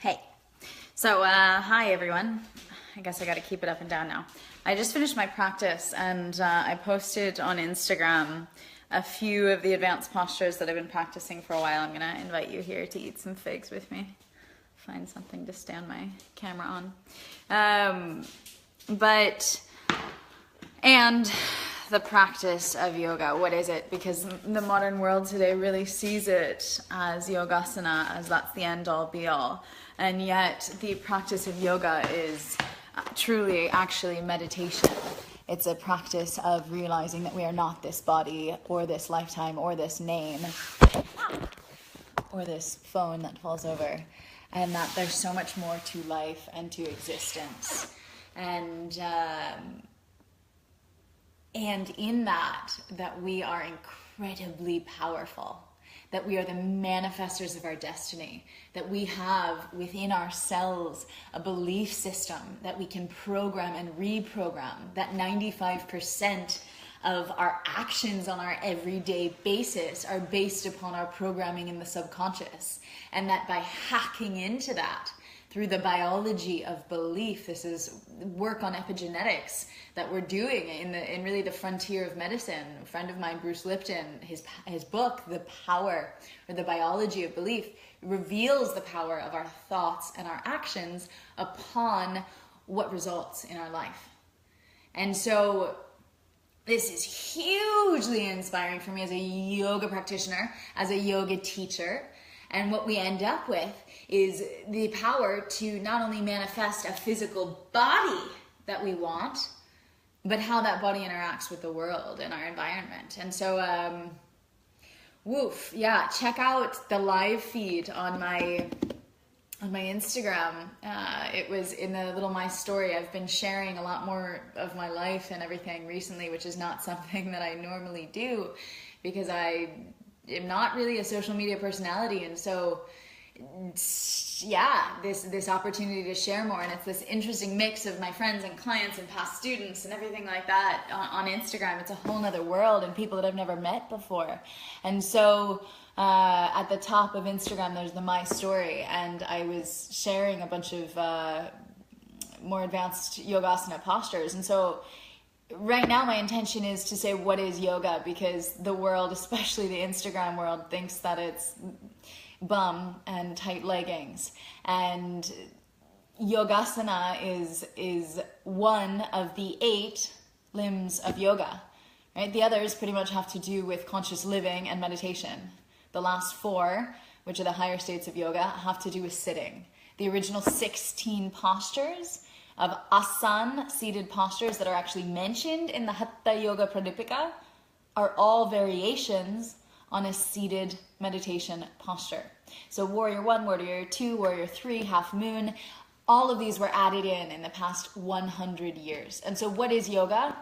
Hey. So, hi everyone. I guess I gotta keep it up and down now. I just finished my practice and I posted on Instagram a few of the advanced postures that I've been practicing for a while. I'm gonna invite you here to eat some figs with me. Find something to stand my camera on. And the practice of yoga, what is it? Because the modern world today really sees it as yogasana, as that's the end all be all. And yet the practice of yoga is truly actually meditation. It's a practice of realizing that we are not this body or this lifetime or this name or this phone that falls over, and that there's so much more to life and to existence. And in that we are incredibly powerful, that we are the manifestors of our destiny, that we have within ourselves a belief system that we can program and reprogram, that 95% of our actions on our everyday basis are based upon our programming in the subconscious, and that by hacking into that through the biology of belief, this is work on epigenetics that we're doing in really the frontier of medicine. A friend of mine, Bruce Lipton, his book, The Power, or the Biology of Belief, reveals the power of our thoughts and our actions upon what results in our life. And so this is hugely inspiring for me as a yoga practitioner, as a yoga teacher. And what we end up with is the power to not only manifest a physical body that we want, but how that body interacts with the world and our environment. And so, check out the live feed on my Instagram. It was in the little My Story. I've been sharing a lot more of my life and everything recently, which is not something that I normally do because I am not really a social media personality. And so this opportunity to share more, and it's this interesting mix of my friends and clients and past students and everything like that on Instagram. It's a whole nother world and people that I've never met before. And so at the top of Instagram there's the My Story, and I was sharing a bunch of more advanced yogasana postures. And so right now my intention is to say, what is yoga? Because the world, especially the Instagram world, thinks that it's bum and tight leggings, and yogasana is one of the 8 limbs of yoga, right? The others pretty much have to do with conscious living and meditation. The last 4, which are the higher states of yoga, have to do with sitting. The original 16 postures of asana, seated postures, that are actually mentioned in the Hatha Yoga Pradipika are all variations on a seated meditation posture. So Warrior 1, Warrior 2, Warrior 3, Half Moon, all of these were added in the past 100 years. And so what is yoga?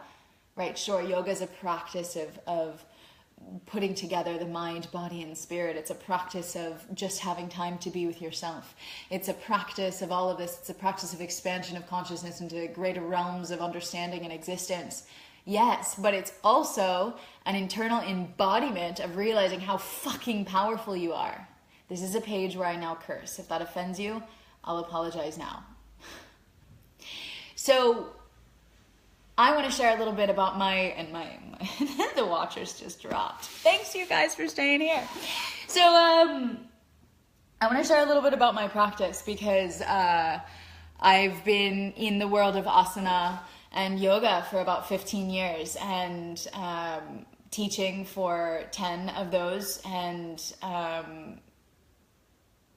Right, sure, yoga is a practice of putting together the mind, body, and spirit. It's a practice of just having time to be with yourself. It's a practice of all of this. It's a practice of expansion of consciousness into greater realms of understanding and existence. Yes, but it's also an internal embodiment of realizing how fucking powerful you are. This is a page where I now curse. If that offends you, I'll apologize now. So I want to share a little bit about my the watchers just dropped. Thanks you guys for staying here. So I want to share a little bit about my practice, because I've been in the world of asana and yoga for about 15 years, and teaching for 10 of those, and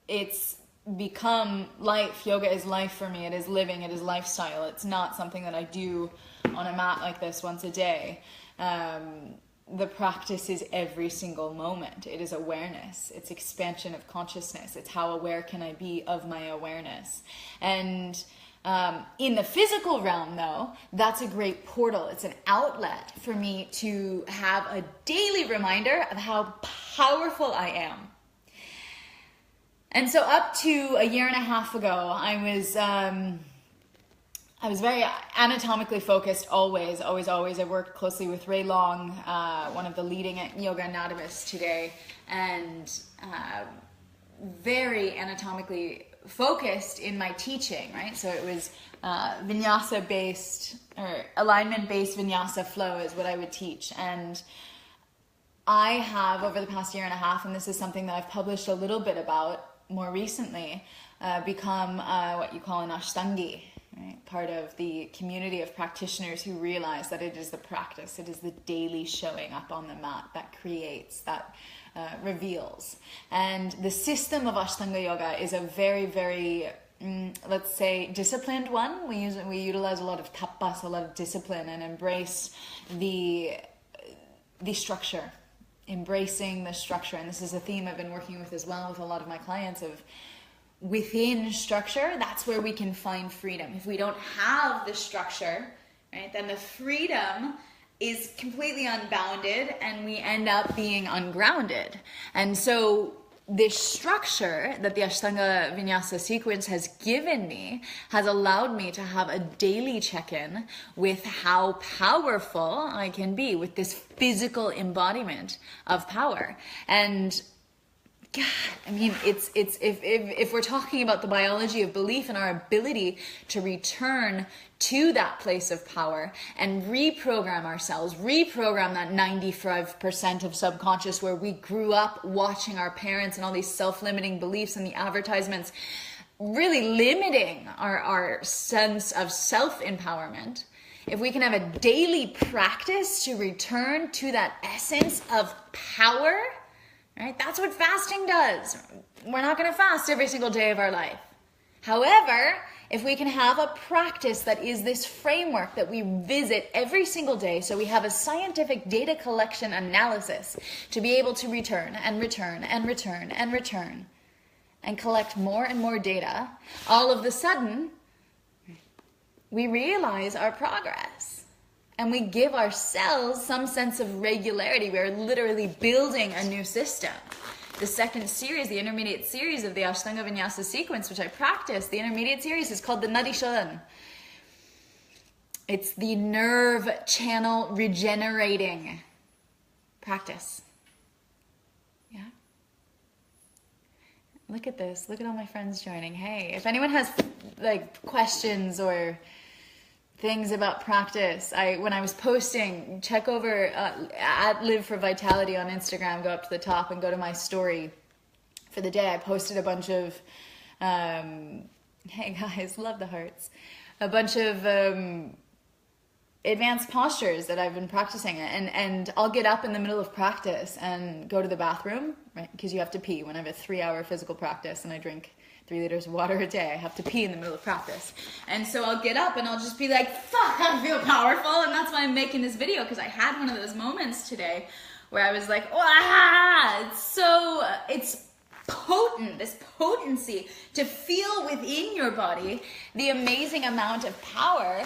it's become life. Yoga is life for me. It is living. It is lifestyle. It's not something that I do on a mat like this once a day. The practice is every single moment. It is awareness. It's expansion of consciousness. It's how aware can I be of my awareness. And in the physical realm, though, that's a great portal. It's an outlet for me to have a daily reminder of how powerful I am. And so up to a year and a half ago, I was very anatomically focused, always. I worked closely with Ray Long, one of the leading yoga anatomists today, and very anatomically focused in my teaching, right? So it was vinyasa based or alignment based vinyasa flow is what I would teach. And I have, over the past year and a half, and this is something that I've published a little bit about more recently, become what you call an Ashtangi, right? Part of the community of practitioners who realize that it is the practice, it is the daily showing up on the mat that creates, that reveals. And the system of Ashtanga Yoga is a very, very, let's say, disciplined one. We utilize a lot of tapas, a lot of discipline, and embrace the structure. Embracing the structure. And this is a theme I've been working with as well with a lot of my clients of within structure, that's where we can find freedom. If we don't have the structure, right, then the freedom is completely unbounded and we end up being ungrounded. And so this structure that the Ashtanga Vinyasa sequence has given me has allowed me to have a daily check-in with how powerful I can be with this physical embodiment of power. And God, I mean, it's if we're talking about the biology of belief and our ability to return to that place of power and reprogram ourselves, reprogram that 95% of subconscious where we grew up watching our parents and all these self-limiting beliefs and the advertisements really limiting our sense of self-empowerment. If we can have a daily practice to return to that essence of power, right? That's what fasting does. We're not going to fast every single day of our life. However, if we can have a practice that is this framework that we visit every single day, so we have a scientific data collection analysis to be able to return and return and return and return and collect more and more data, all of a sudden, we realize our progress. And we give ourselves some sense of regularity. We're literally building a new system. The second series, the intermediate series of the Ashtanga Vinyasa sequence, which I practice, the intermediate series is called the Nadi Shodhan. It's the nerve channel regenerating practice. Yeah. Look at this. Look at all my friends joining. Hey, if anyone has like questions or things about practice, when I was posting, check over at Live for Vitality on Instagram, go up to the top and go to my story for the day. I posted a bunch of, hey guys, love the hearts, a bunch of advanced postures that I've been practicing, and I'll get up in the middle of practice and go to the bathroom, right? Because you have to pee. When I have a 3-hour physical practice and I drink 3 liters of water a day, I have to pee in the middle of practice. And so I'll get up and I'll just be like, fuck, I feel powerful. And that's why I'm making this video, because I had one of those moments today where I was like, wow, it's potent, this potency to feel within your body the amazing amount of power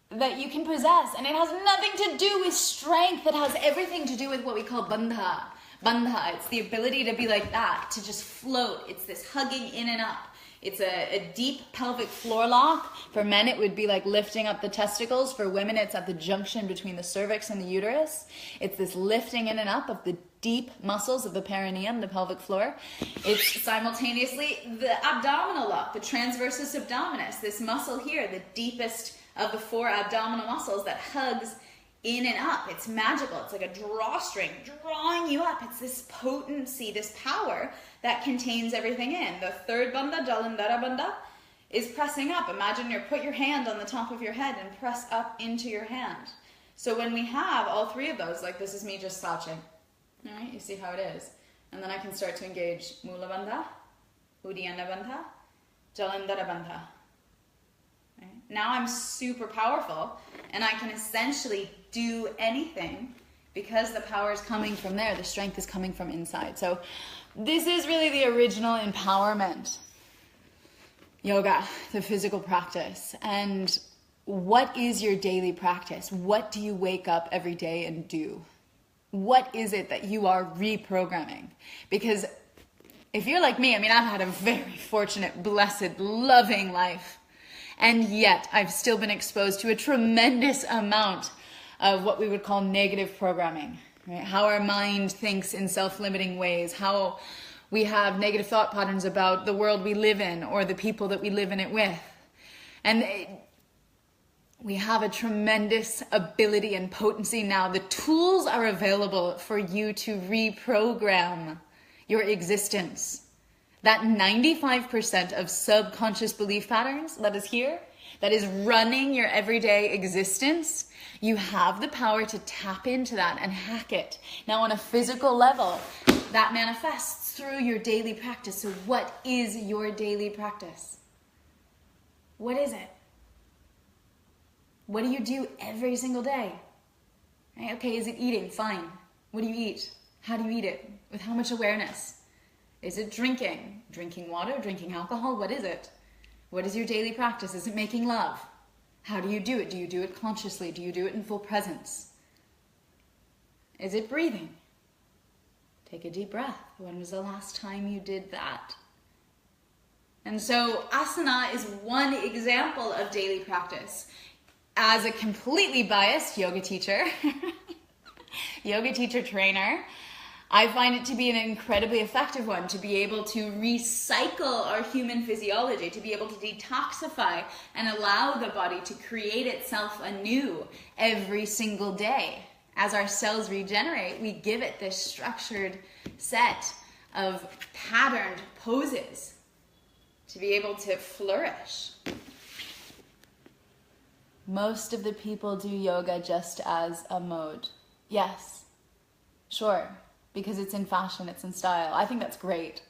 that you can possess. And it has nothing to do with strength. It has everything to do with what we call bandha. Bandha, it's the ability to be like that, to just float. It's this hugging in and up. It's a deep pelvic floor lock. For men, it would be like lifting up the testicles. For women, it's at the junction between the cervix and the uterus. It's this lifting in and up of the deep muscles of the perineum, the pelvic floor. It's simultaneously the abdominal lock, the transversus abdominis, this muscle here, the deepest of the 4 abdominal muscles that hugs in and up. It's magical. It's like a drawstring drawing you up. It's this potency, this power that contains everything in. The third bandha, Jalandhara bandha, is pressing up. Imagine put your hand on the top of your head and press up into your hand. So when we have all 3 of those, like this is me just slouching. All right, you see how it is. And then I can start to engage Mula bandha, Uddiyana bandha, Jalandhara bandha. Right? Now I'm super powerful and I can essentially do anything because the power is coming from there. The strength is coming from inside. So this is really the original empowerment yoga, the physical practice. And what is your daily practice? What do you wake up every day and do? What is it that you are reprogramming? Because if you're like me, I mean, I've had a very fortunate, blessed, loving life. And yet I've still been exposed to a tremendous amount of what we would call negative programming, right? How our mind thinks in self-limiting ways, how We have negative thought patterns about the world we live in or the people that we live in it with. And we have a tremendous ability and potency now. The tools are available for you to reprogram your existence. That 95% of subconscious belief patterns that is here, that is running your everyday existence, you have the power to tap into that and hack it. Now on a physical level, that manifests through your daily practice. So what is your daily practice? What is it? What do you do every single day? Right? Okay, is it eating? Fine. What do you eat? How do you eat it? With how much awareness? Is it drinking? Drinking water? Drinking alcohol? What is it? What is your daily practice? Is it making love? How do you do it? Do you do it consciously? Do you do it in full presence? Is it breathing? Take a deep breath. When was the last time you did that? And so asana is one example of daily practice. As a completely biased yoga teacher, trainer, I find it to be an incredibly effective one, to be able to recycle our human physiology, to be able to detoxify and allow the body to create itself anew every single day. As our cells regenerate, we give it this structured set of patterned poses to be able to flourish. Most of the people do yoga just as a mode. Yes, sure, because it's in fashion, it's in style. I think that's great.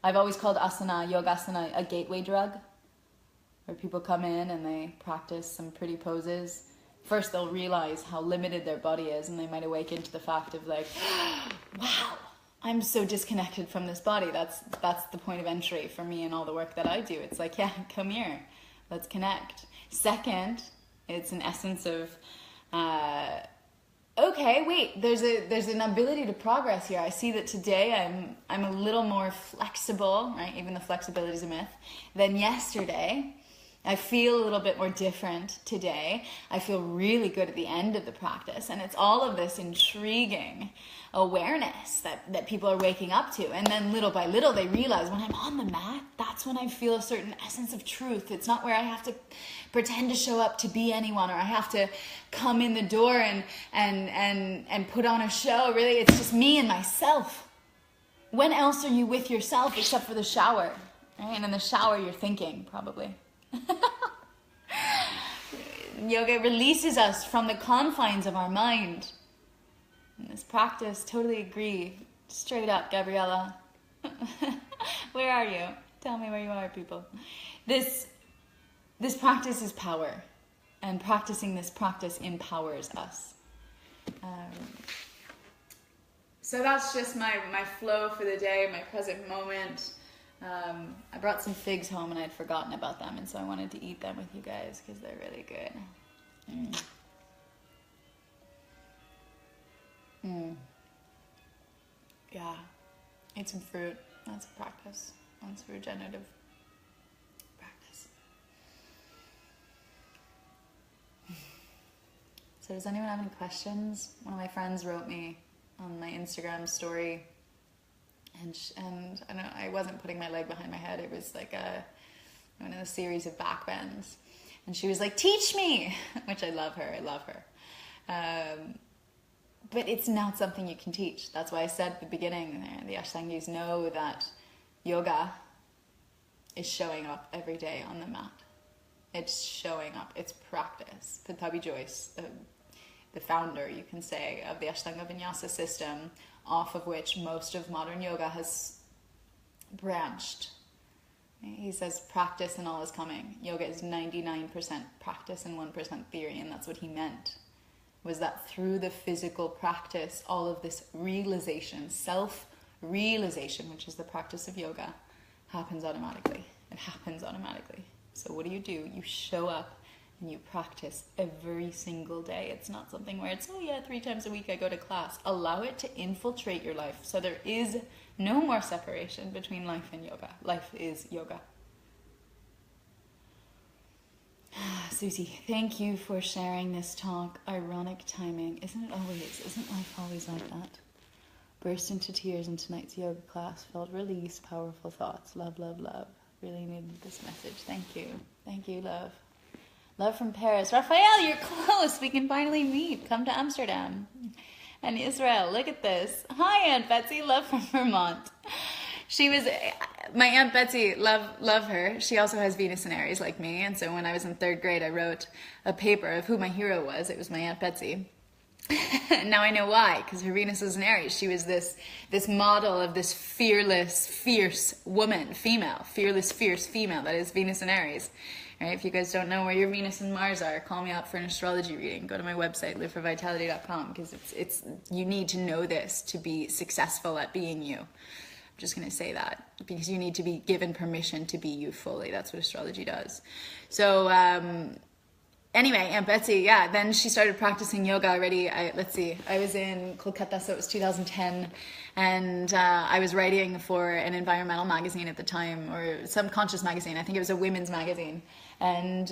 I've always called asana, yogasana, a gateway drug, where people come in and they practice some pretty poses. First, they'll realize how limited their body is, and they might awaken to the fact of like, wow, I'm so disconnected from this body. That's the point of entry for me and all the work that I do. It's like, yeah, come here, let's connect. Second, it's an essence of, okay, wait, there's an ability to progress here. I see that today I'm a little more flexible, right? Even the flexibility is a myth, than yesterday. I feel a little bit more different today. I feel really good at the end of the practice. And it's all of this intriguing awareness that people are waking up to. And then little by little, they realize when I'm on the mat, that's when I feel a certain essence of truth. It's not where I have to pretend to show up to be anyone, or I have to come in the door and put on a show. Really, it's just me and myself. When else are you with yourself except for the shower? Right? And in the shower, you're thinking, probably. Yoga releases us from the confines of our mind. In this practice, totally agree. Straight up, Gabriella. Where are you? Tell me where you are, people. This practice is power, and practicing this practice empowers us. So that's just my flow for the day, my present moment. I brought some figs home and I'd forgotten about them, and so I wanted to eat them with you guys because they're really good. Yeah, eat some fruit. That's a practice. That's a regenerative practice. So does anyone have any questions? One of my friends wrote me on my Instagram story, and I wasn't putting my leg behind my head. It was like one of the series of back bends. And she was like, teach me, which I love her. But it's not something you can teach. That's why I said at the beginning, the Ashtangis know that yoga is showing up every day on the mat. It's showing up. It's practice. Pattabhi Jois, the founder, you can say, of the Ashtanga Vinyasa system, off of which most of modern yoga has branched. He says practice and all is coming. Yoga is 99% practice and 1% theory, and that's what he meant. Was that through the physical practice, all of this realization, self-realization, which is the practice of yoga, happens automatically. It happens automatically. So what do? You show up and you practice every single day. It's not something where it's, 3 times a week I go to class. Allow it to infiltrate your life. So there is no more separation between life and yoga. Life is yoga. Susie, thank you for sharing this talk. Ironic timing. Isn't it always? Isn't life always like that? Burst into tears in tonight's yoga class. Felt release, powerful thoughts. Love, love, love. Really needed this message. Thank you. Thank you, love. Love from Paris. Raphael, you're close. We can finally meet. Come to Amsterdam. And Israel, look at this. Hi, Aunt Betsy. Love from Vermont. She was, my Aunt Betsy, love her. She also has Venus in Aries like me. And so when I was in 3rd grade, I wrote a paper of who my hero was. It was my Aunt Betsy. Now I know why, because her Venus was in Aries. She was this model of this fearless, fierce woman, female, fearless, fierce female that is Venus in Aries. Right? If you guys don't know where your Venus and Mars are, call me up for an astrology reading. Go to my website, liveforvitality.com, because it's you need to know this to be successful at being you. I'm just going to say that, because you need to be given permission to be you fully. That's what astrology does. So, anyway, Aunt Betsy, yeah, then she started practicing yoga already. I was in Kolkata, so it was 2010, and I was writing for an environmental magazine at the time, or some conscious magazine. I think it was a women's magazine. And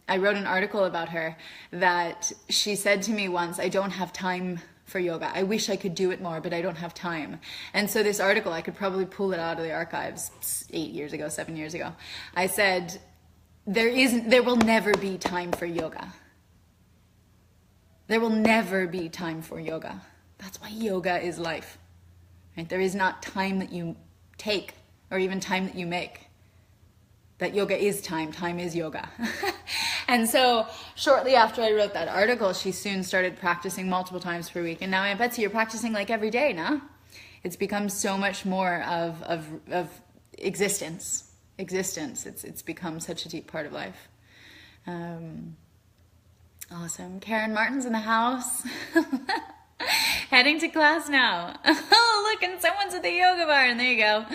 I wrote an article about her that she said to me once, I don't have time for yoga. I wish I could do it more, but I don't have time. And so this article, I could probably pull it out of the archives 7 years ago. I said, there will never be time for yoga. There will never be time for yoga. That's why yoga is life. Right? There is not time that you take or even time that you make. That yoga is time. Time is yoga. And so shortly after I wrote that article, she soon started practicing multiple times per week. And now, Aunt Betsy, you're practicing like every day now. It's become so much more of existence. It's become such a deep part of life. Awesome. Karen Martin's in the house. Heading to class now. Oh, look, and someone's at the yoga bar, and there you go.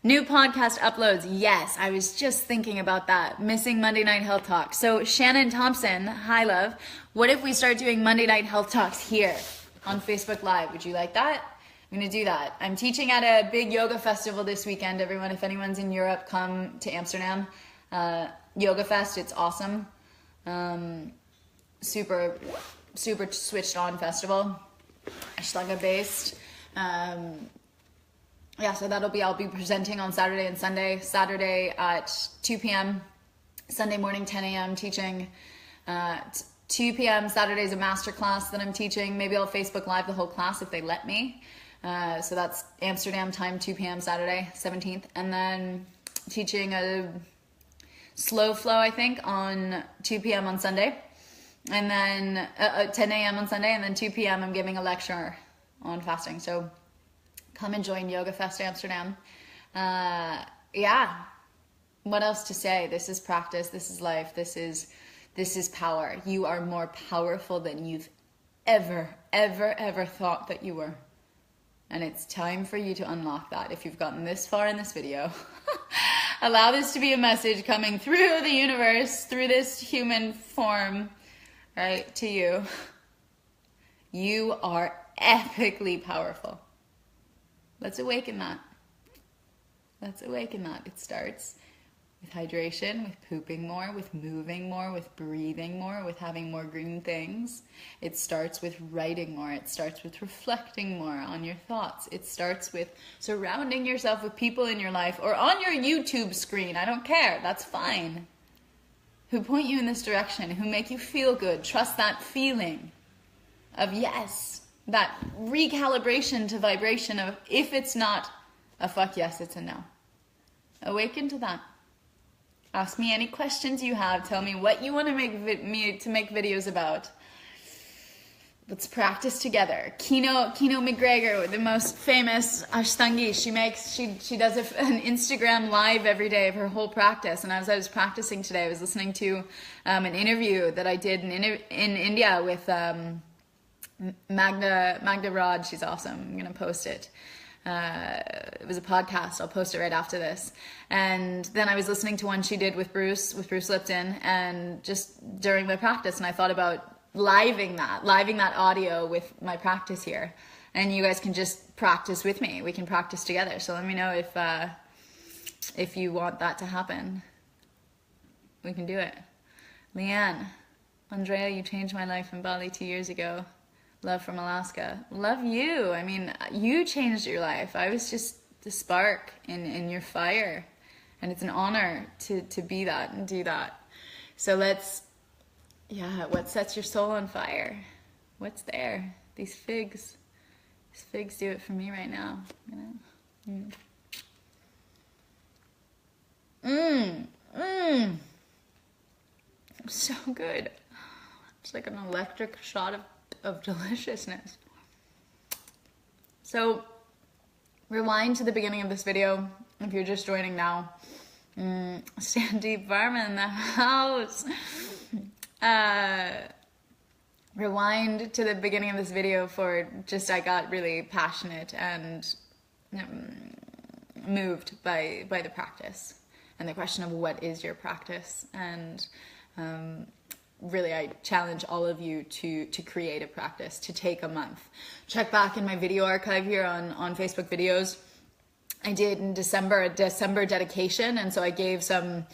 New podcast uploads. Yes, I was just thinking about that. Missing Monday Night Health Talks. So Shannon Thompson, hi love. What if we start doing Monday Night Health Talks here on Facebook Live? Would you like that? I'm going to do that. I'm teaching at a big yoga festival this weekend, everyone. If anyone's in Europe, come to Amsterdam. Yoga Fest, it's awesome. Super switched on festival. Ashtanga based. Yeah, so I'll be presenting on Saturday and Sunday. Saturday at 2 p.m., Sunday morning 10 a.m. teaching. 2 p.m. Saturday's a master class that I'm teaching. Maybe I'll Facebook Live the whole class if they let me. So that's Amsterdam time, 2 p.m. Saturday, 17th. And then teaching a slow flow, I think, on 2 p.m. on Sunday. And then 10 a.m. on Sunday. And then 2 p.m. I'm giving a lecture on fasting. So come and join Yoga Fest Amsterdam. Yeah. What else to say? This is practice. This is life. This is power. You are more powerful than you've ever thought that you were. And it's time for you to unlock that. If you've gotten this far in this video, allow this to be a message coming through the universe, through this human form, right, to you. You are epically powerful. Let's awaken that. Let's awaken that. It starts with hydration, with pooping more, with moving more, with breathing more, with having more green things. It starts with writing more. It starts with reflecting more on your thoughts. It starts with surrounding yourself with people in your life or on your YouTube screen. I don't care. That's fine. Who point you in this direction, who make you feel good. Trust that feeling of yes. That recalibration to vibration of if it's not a fuck yes, it's a no. Awaken to that. Ask me any questions you have. Tell me what you want to make me to make videos about. Let's practice together. Kino McGregor, the most famous Ashtangi, she does an Instagram live every day of her whole practice. And as I was practicing today, I was listening to an interview that I did in India with Magda Rod. She's awesome. I'm gonna post it. It was a podcast. I'll post it right after this. And then I was listening to one she did with Bruce Lipton, and just during my practice, and I thought about living that audio with my practice here. And you guys can just practice with me. We can practice together. So let me know if you want that to happen. We can do it. Leanne, Andrea, you changed my life in Bali 2 years ago. Love from Alaska. Love you. I mean, you changed your life. I was just the spark in your fire. And it's an honor to be that and do that. So what sets your soul on fire? What's there? These figs. These figs do it for me right now. So good. It's like an electric shot of deliciousness. So, rewind to the beginning of this video if you're just joining now. Sandeep Varma in the house. Rewind to the beginning of this video for just, I got really passionate and moved by the practice and the question of what is your practice. And really, I challenge all of you to create a practice, to take a month. Check back in my video archive here on Facebook videos. I did in December a December dedication, and so I gave some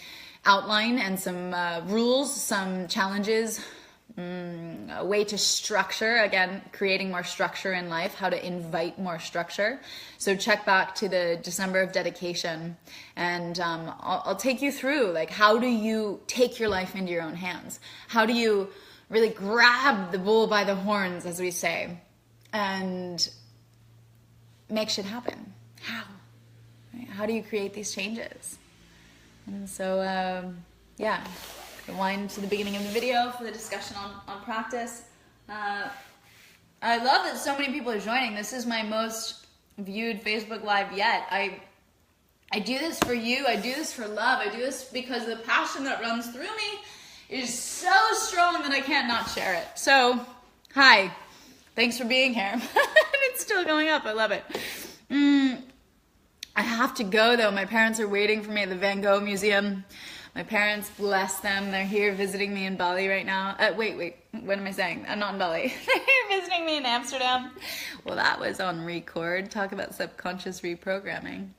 outline and some rules, some challenges, a way to structure, again, creating more structure in life, how to invite more structure. So check back to the December of dedication, and I'll take you through, like, how do you take your life into your own hands? How do you really grab the bull by the horns, as we say, and make shit happen? How? Right? How do you create these changes? And so, yeah. Rewind to the beginning of the video for the discussion on practice. I love that so many people are joining. This is my most viewed Facebook Live yet. I do this for you. I do this for love. I do this because the passion that runs through me is so strong that I can't not share it. So, hi. Thanks for being here. It's still going up. I love it. I have to go, though. My parents are waiting for me at the Van Gogh Museum. My parents, bless them, they're here visiting me in Bali right now. Wait, what am I saying? I'm not in Bali. They're here visiting me in Amsterdam. Well, that was on record. Talk about subconscious reprogramming.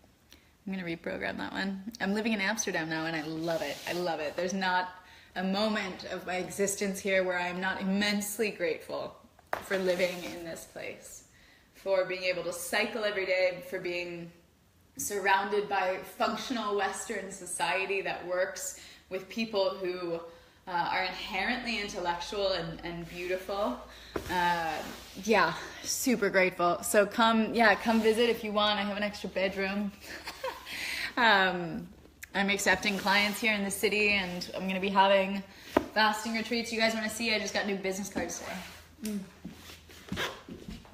I'm going to reprogram that one. I'm living in Amsterdam now, and I love it. I love it. There's not a moment of my existence here where I'm not immensely grateful for living in this place, for being able to cycle every day, for being surrounded by functional Western society that works with people who are inherently intellectual and beautiful. Yeah, super grateful. So come visit if you want. I have an extra bedroom. I'm accepting clients here in the city, and I'm going to be having fasting retreats. You guys want to see? I just got new business cards today.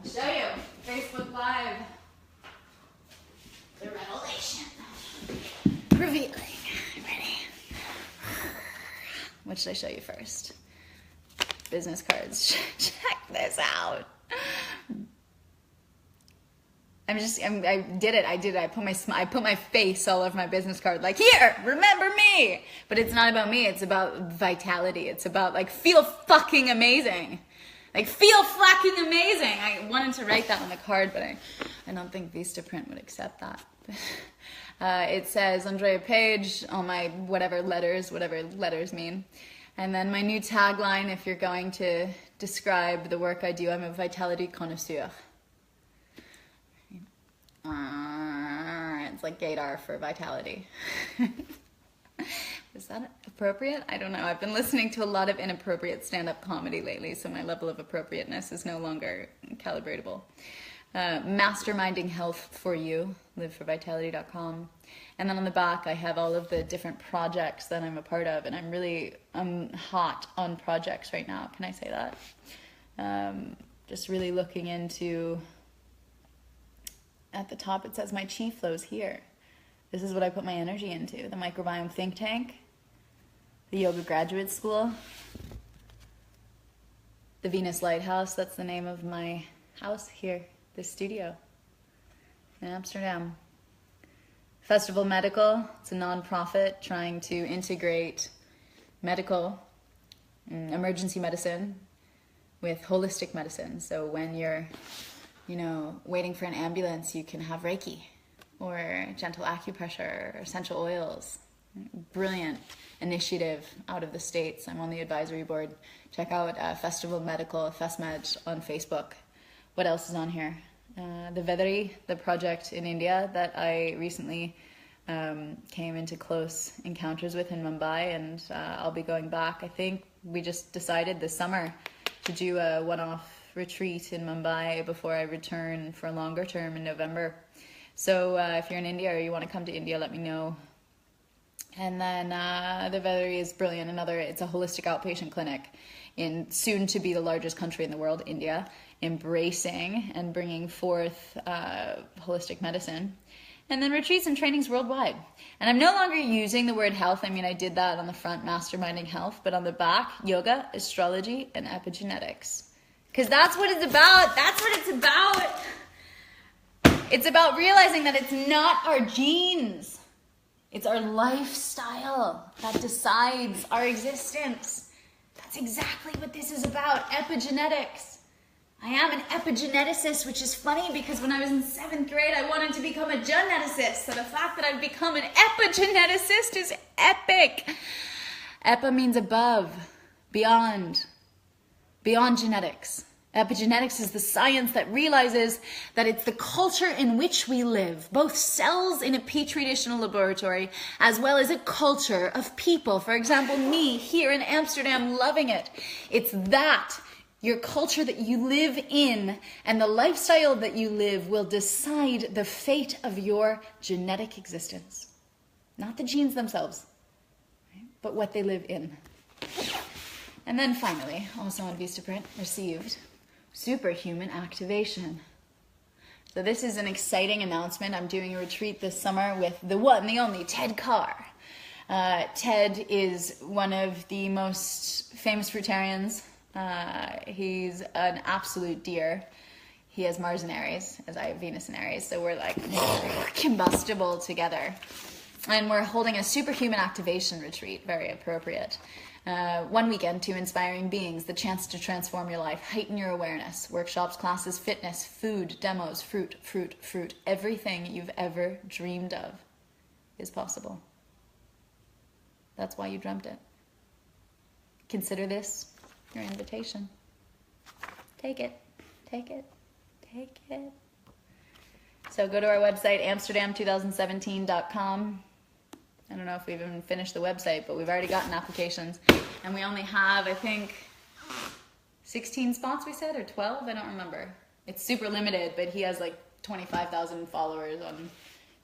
I'll show you. Facebook Live. The revelation. Revealing. Ready? What should I show you first? Business cards. Check this out. I did it. I put my face all over my business card. Like, here, remember me. But it's not about me. It's about vitality. It's about, like, feel fucking amazing. Like, feel fucking amazing. I wanted to write that on the card, but I don't think Vistaprint would accept that. It says Andrea Page, all my whatever letters mean. And then my new tagline, if you're going to describe the work I do, I'm a vitality connoisseur. It's like gaydar for vitality. Is that appropriate? I don't know. I've been listening to a lot of inappropriate stand-up comedy lately, so my level of appropriateness is no longer calibratable. Masterminding health for you, liveforvitality.com. And then on the back, I have all of the different projects that I'm a part of, and I'm hot on projects right now. Can I say that? Just really looking into, at the top it says my chi flows here. This is what I put my energy into. The microbiome think tank, the yoga graduate school, the Venus Lighthouse, that's the name of my house here, this studio in Amsterdam. Festival Medical, it's a non-profit trying to integrate medical, emergency medicine with holistic medicine. So when you're, waiting for an ambulance, you can have Reiki or gentle acupressure or essential oils. Brilliant initiative out of the States. I'm on the advisory board. Check out Festival Medical, FestMed on Facebook. What else is on here? The Vedari, the project in India that I recently came into close encounters with in Mumbai, and I'll be going back. I think we just decided this summer to do a one-off retreat in Mumbai before I return for a longer term in November. So if you're in India or you want to come to India, let me know. And then the Vedari is brilliant. It's a holistic outpatient clinic in soon to be the largest country in the world, India, embracing and bringing forth holistic medicine. And then retreats and trainings worldwide. And I'm no longer using the word health. I mean, I did that on the front, masterminding health, but on the back, yoga, astrology, and epigenetics. Because that's what it's about. That's what it's about. It's about realizing that it's not our genes. It's our lifestyle that decides our existence. That's exactly what this is about, epigenetics. I am an epigeneticist, which is funny because when I was in 7th grade, I wanted to become a geneticist. So the fact that I've become an epigeneticist is epic. Epi means above, beyond genetics. Epigenetics is the science that realizes that it's the culture in which we live, both cells in a petri dish in a laboratory, as well as a culture of people. For example, me here in Amsterdam loving it. It's that, your culture that you live in and the lifestyle that you live will decide the fate of your genetic existence. Not the genes themselves, right? But what they live in. And then finally, also on Vistaprint, received superhuman activation. So this is an exciting announcement. I'm doing a retreat this summer with the one, the only, Ted Carr. Ted is one of the most famous fruitarians. He's an absolute dear. He has Mars in Aries, as I have Venus in Aries, so we're like combustible together. And we're holding a superhuman activation retreat, very appropriate. 1 weekend, 2 inspiring beings, the chance to transform your life, heighten your awareness, workshops, classes, fitness, food, demos, fruit. Everything you've ever dreamed of is possible. That's why you dreamt it. Consider this your invitation. Take it. So go to our website, amsterdam2017.com. I don't know if we've even finished the website, but we've already gotten applications. And we only have, I think, 16 spots we said, or 12? I don't remember. It's super limited, but he has like 25,000 followers on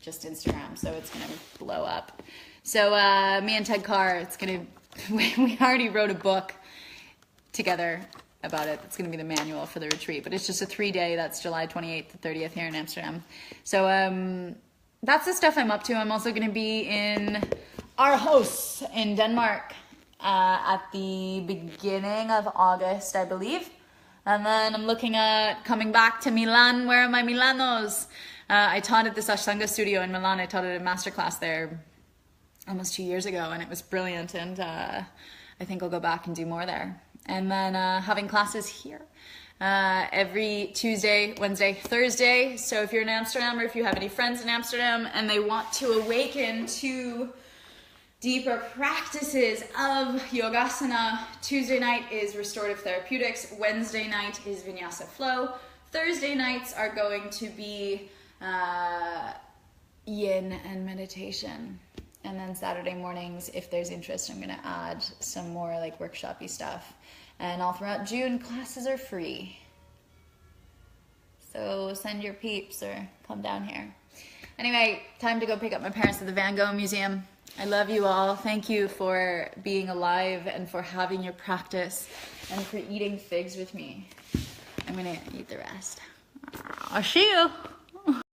just Instagram, so it's going to blow up. So me and Ted Carr, we already wrote a book together about it. It's going to be the manual for the retreat, but it's just a 3-day, that's July 28th to 30th here in Amsterdam. So that's the stuff I'm up to. I'm also going to be in Aarhus in Denmark at the beginning of August, I believe. And then I'm looking at coming back to Milan. Where are my Milanos? I taught at this Ashtanga studio in Milan. I taught at a masterclass there almost 2 years ago, and it was brilliant. And I think I'll go back and do more there. And then having classes here every Tuesday, Wednesday, Thursday. So if you're in Amsterdam, or if you have any friends in Amsterdam and they want to awaken to deeper practices of Yogasana, Tuesday night is restorative therapeutics, Wednesday night is Vinyasa flow, Thursday nights are going to be yin and meditation. And then Saturday mornings, if there's interest, I'm going to add some more like workshop-y stuff. And all throughout June, classes are free. So send your peeps or come down here. Anyway, time to go pick up my parents at the Van Gogh Museum. I love you all. Thank you for being alive and for having your practice and for eating figs with me. I'm going to eat the rest. I'll see you.